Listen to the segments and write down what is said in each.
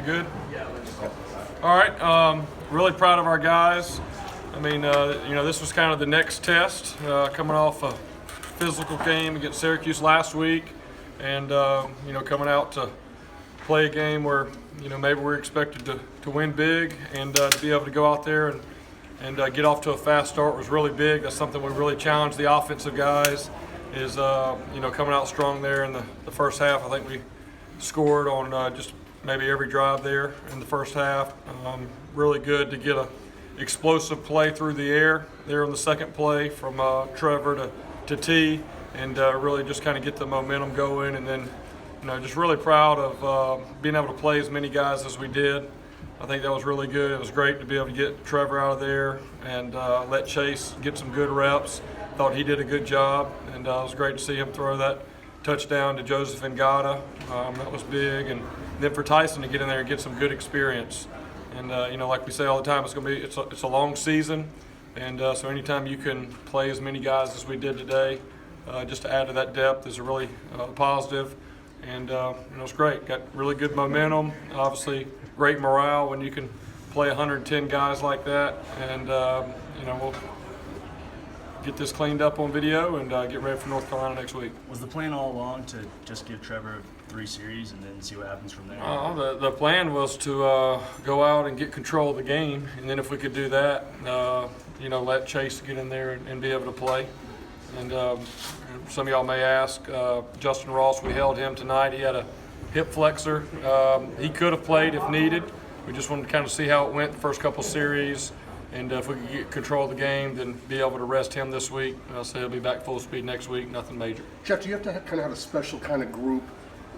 good? All right. Really proud of our guys. I mean, this was kind of the next test, coming off a physical game against Syracuse last week, and coming out to play a game where maybe we're expected to win big, and to be able to go out there and get off to a fast start was really big. That's something we really challenged the offensive guys. Is coming out strong there in the first half. I think we scored on just maybe every drive there in the first half. Really good to get a explosive play through the air there on the second play from Trevor to T, and really just kind of get the momentum going. And then just really proud of being able to play as many guys as we did. I think that was really good. It was great to be able to get Trevor out of there and let Chase get some good reps. Thought he did a good job, and it was great to see him throw that touchdown to Joseph Ngata. That was big, and then for Tyson to get in there and get some good experience. And like we say all the time, it's a long season, and so anytime you can play as many guys as we did today, just to add to that depth is a really positive. And it's great. Got really good momentum. Obviously, great morale when you can play 110 guys like that, and we'll get this cleaned up on video and get ready for North Carolina next week. Was the plan all along to just give Trevor 3 series and then see what happens from there? The plan was to go out and get control of the game, and then if we could do that, let Chase get in there and be able to play. And some of y'all may ask, Justin Ross, we held him tonight. He had a hip flexor. He could have played if needed. We just wanted to kind of see how it went the first couple series. And if we could get control of the game, then be able to rest him this week. So he'll be back full speed next week, nothing major. Jeff, do you have to kind of have a special kind of group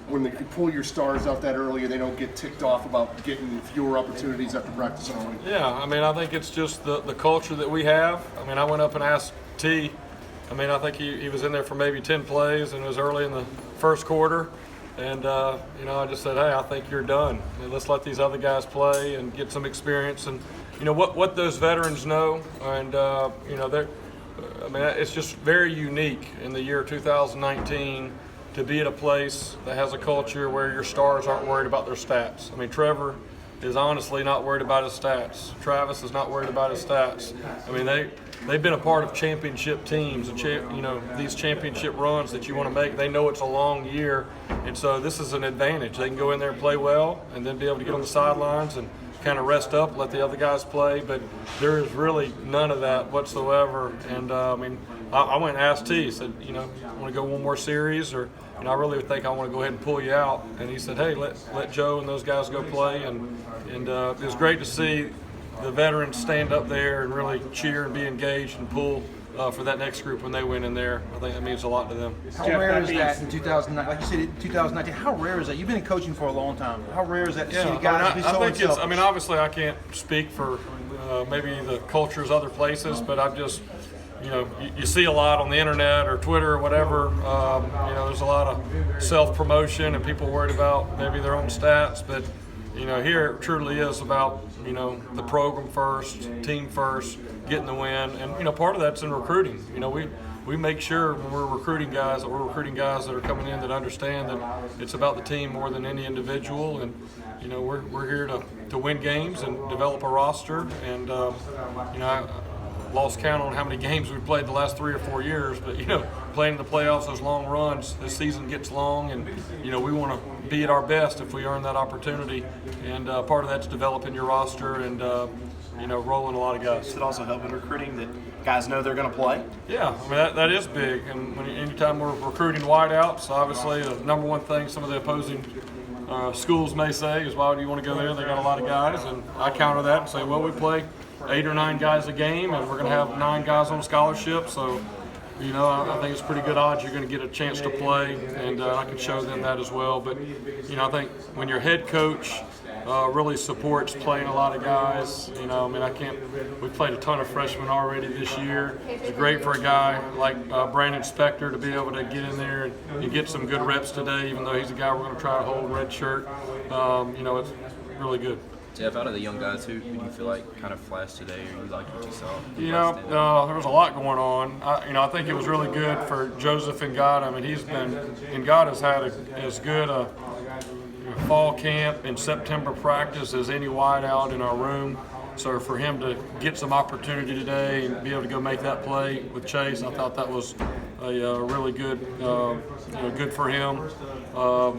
when you pull your stars out that early and they don't get ticked off about getting fewer opportunities after practice early? Yeah, I mean, I think it's just the culture that we have. I mean, I went up and asked T. I mean, I think he was in there for maybe 10 plays, and it was early in the first quarter. And, I just said, hey, I think you're done. I mean, let's let these other guys play and get some experience. And, what those veterans know, and, it's just very unique in the year 2019 to be at a place that has a culture where your stars aren't worried about their stats. I mean, Trevor is honestly not worried about his stats. Travis is not worried about his stats. I mean, they've been a part of championship teams, these championship runs that you want to make. They know it's a long year, and so this is an advantage. They can go in there and play well and then be able to get on the sidelines and kind of rest up, let the other guys play, but there is really none of that whatsoever. And I went and asked T, said, want to go one more series, or I really think I want to go ahead and pull you out. And he said, hey, let Joe and those guys go play. And it was great to see the veterans stand up there and really cheer and be engaged and pull for that next group when they went in there. I think that means a lot to them. How rare is that in 2009? Like you said, in 2019, how rare is that? You've been coaching for a long time. How rare is that to see the guys be so unselfish? Obviously I can't speak for maybe the cultures other places, but I've just, you see a lot on the internet or Twitter or whatever. There's a lot of self-promotion and people worried about maybe their own stats, but here it truly is about, the program first, team first, getting the win. And, part of that's in recruiting. We make sure when we're recruiting guys that are coming in that understand that it's about the team more than any individual. And, we're here to win games and develop a roster. And, I lost count on how many games we've played the last 3 or 4 years, but playing in the playoffs, those long runs, this season gets long, and we want to be at our best if we earn that opportunity. And part of that's developing your roster and rolling a lot of guys. Does it also help in recruiting that guys know they're going to play? Yeah, I mean that is big. And anytime we're recruiting wideouts, obviously the number one thing some of the opposing schools may say is, why do you want to go there? They got a lot of guys, and I counter that and say, well, we play 8 or 9 guys a game, and we're going to have 9 guys on scholarship. So, I think it's pretty good odds you're going to get a chance to play, and I can show them that as well. But, I think when your head coach really supports playing a lot of guys, we played a ton of freshmen already this year. It's great for a guy like Brandon Spector to be able to get in there and get some good reps today, even though he's a guy we're going to try to hold red shirt. It's really good. Jeff, out of the young guys, who do you feel like kind of flashed today, or you liked what you saw? There was a lot going on. I think it was really good for Joseph Ngata. I mean, Ngata's had as good a fall camp and September practice as any wideout in our room. So for him to get some opportunity today and be able to go make that play with Chase, I thought that was a really good, good for him. But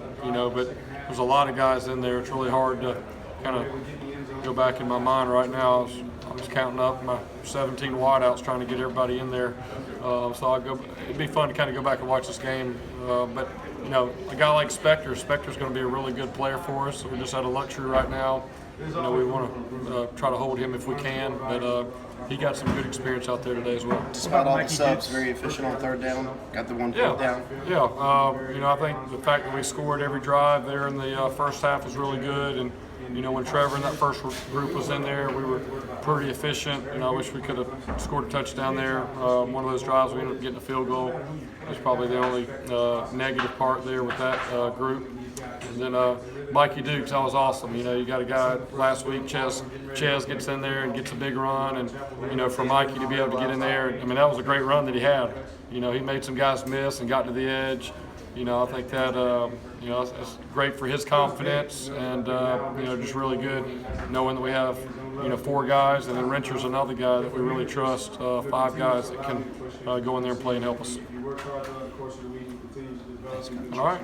there's a lot of guys in there. It's really hard to kind of go back in my mind right now. I was counting up my 17 wideouts trying to get everybody in there. It'd be fun to kind of go back and watch this game. But a guy like Spector's going to be a really good player for us. So we're just out of luxury right now. We want to try to hold him if we can, but he got some good experience out there today as well. Despite all the subs, very efficient on third down. Got the one foot down. Yeah. I think the fact that we scored every drive there in the first half was really good. And when Trevor and that first group was in there, we were pretty efficient. I wish we could have scored a touchdown there. One of those drives, we ended up getting a field goal. That's probably the only negative part there with that group. And then Mikey Dukes, that was awesome. You got a guy last week, Ches gets in there and gets a big run. And, for Mikey to be able to get in there, that was a great run that he had. He made some guys miss and got to the edge. I think that, it's great for his confidence and, just really good knowing that we have, 4 guys, and then Rencher's another guy that we really trust, 5 guys that can go in there and play and help us. All right.